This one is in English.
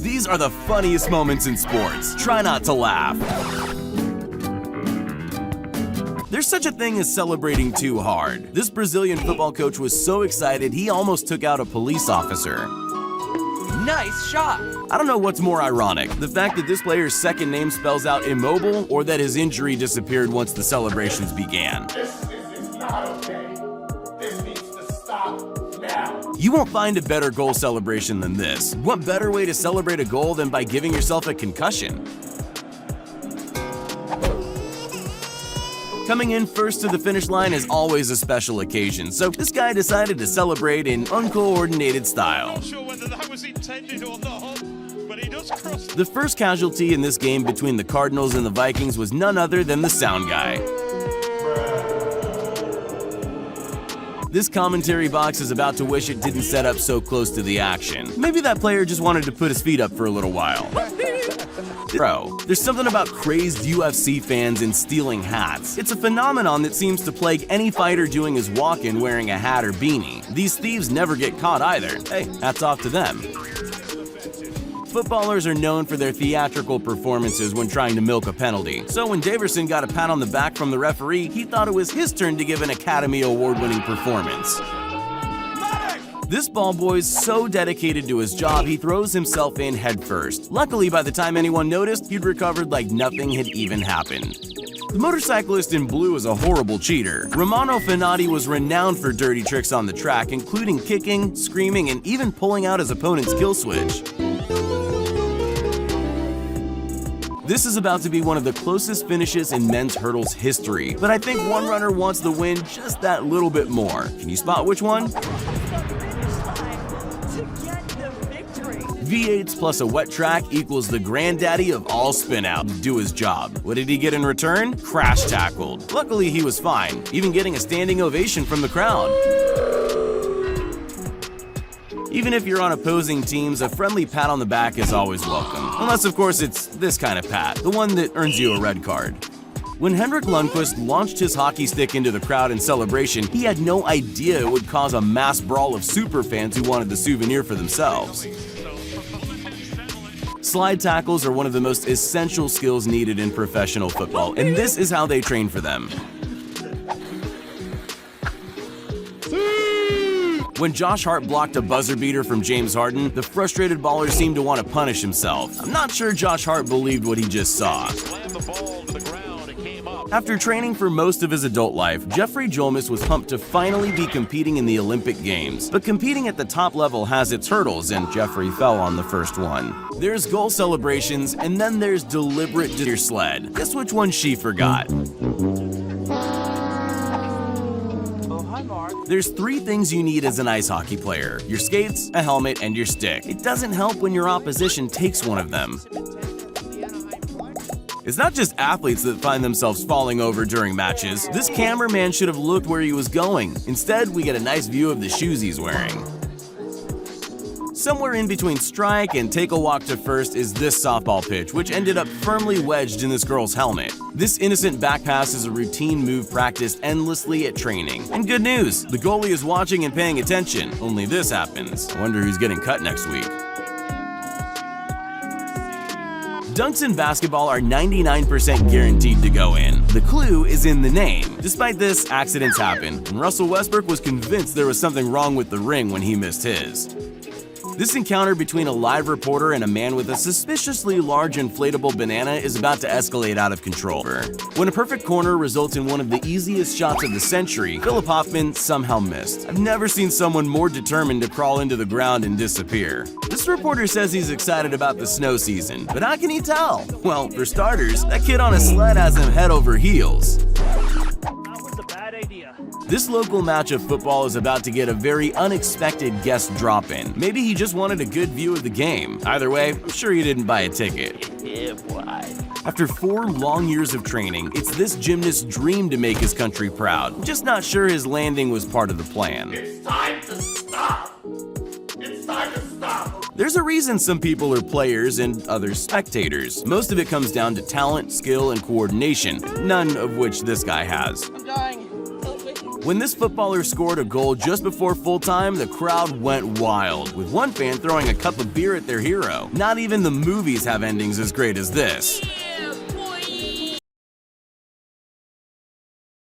These are the funniest moments in sports. Try not to laugh. There's such a thing as celebrating too hard. This Brazilian football coach was so excited he almost took out a police officer. Nice shot! I don't know what's more ironic, the fact that this player's second name spells out immobile, or that his injury disappeared once the celebrations began. This is not okay. This needs to stop now. You won't find a better goal celebration than this. What better way to celebrate a goal than by giving yourself a concussion? Coming in first to the finish line is always a special occasion, so this guy decided to celebrate in uncoordinated style. Not sure whether that was intended or not, but he does cross. The first casualty in this game between the Cardinals and the Vikings was none other than the sound guy. This commentary box is about to wish it didn't set up so close to the action. Maybe that player just wanted to put his feet up for a little while. Bro, there's something about crazed UFC fans and stealing hats. It's a phenomenon that seems to plague any fighter doing his walk-in wearing a hat or beanie. These thieves never get caught either. Hey, hats off to them. Footballers are known for their theatrical performances when trying to milk a penalty. So when Daverson got a pat on the back from the referee, he thought it was his turn to give an Academy Award-winning performance. This ball boy's so dedicated to his job, he throws himself in headfirst. Luckily, by the time anyone noticed, he'd recovered like nothing had even happened. The motorcyclist in blue is a horrible cheater. Romano Fenati was renowned for dirty tricks on the track, including kicking, screaming, and even pulling out his opponent's kill switch. This is about to be one of the closest finishes in men's hurdles history, but I think one runner wants the win just that little bit more. Can you spot which one? V8s plus a wet track equals the granddaddy of all spin-out. Do his job. What did he get in return? Crash tackled. Luckily, he was fine, even getting a standing ovation from the crowd. Even if you're on opposing teams, a friendly pat on the back is always welcome. Unless, of course, it's this kind of pat, the one that earns you a red card. When Henrik Lundqvist launched his hockey stick into the crowd in celebration, he had no idea it would cause a mass brawl of superfans who wanted the souvenir for themselves. Slide tackles are one of the most essential skills needed in professional football, and this is how they train for them. When Josh Hart blocked a buzzer beater from James Harden, the frustrated baller seemed to want to punish himself. I'm not sure Josh Hart believed what he just saw. After training for most of his adult life, Jeffrey Jolmis was pumped to finally be competing in the Olympic Games. But competing at the top level has its hurdles, and Jeffrey fell on the first one. There's goal celebrations, and then there's deliberate deer sled. Guess which one she forgot? There's three things you need as an ice hockey player: your skates, a helmet, and your stick. It doesn't help when your opposition takes one of them. It's not just athletes that find themselves falling over during matches. This cameraman should have looked where he was going. Instead, we get a nice view of the shoes he's wearing. Somewhere in between strike and take a walk to first is this softball pitch, which ended up firmly wedged in this girl's helmet. This innocent back pass is a routine move practiced endlessly at training. And good news, the goalie is watching and paying attention. Only this happens. I wonder who's getting cut next week. Dunks in basketball are 99% guaranteed to go in. The clue is in the name. Despite this, accidents happen, and Russell Westbrook was convinced there was something wrong with the ring when he missed his. This encounter between a live reporter and a man with a suspiciously large inflatable banana is about to escalate out of control. When a perfect corner results in one of the easiest shots of the century, Philip Hoffman somehow missed. I've never seen someone more determined to crawl into the ground and disappear. This reporter says he's excited about the snow season, but how can he tell? Well, for starters, that kid on a sled has him head over heels. This local match of football is about to get a very unexpected guest drop-in. Maybe he just wanted a good view of the game. Either way, I'm sure he didn't buy a ticket. Yeah, boy. After 4 long years of training, it's this gymnast's dream to make his country proud. I'm just not sure his landing was part of the plan. It's time to stop! It's time to stop! There's a reason some people are players and others spectators. Most of it comes down to talent, skill, and coordination, none of which this guy has. I'm dying. When this footballer scored a goal just before full time, the crowd went wild, with one fan throwing a cup of beer at their hero. Not even the movies have endings as great as this.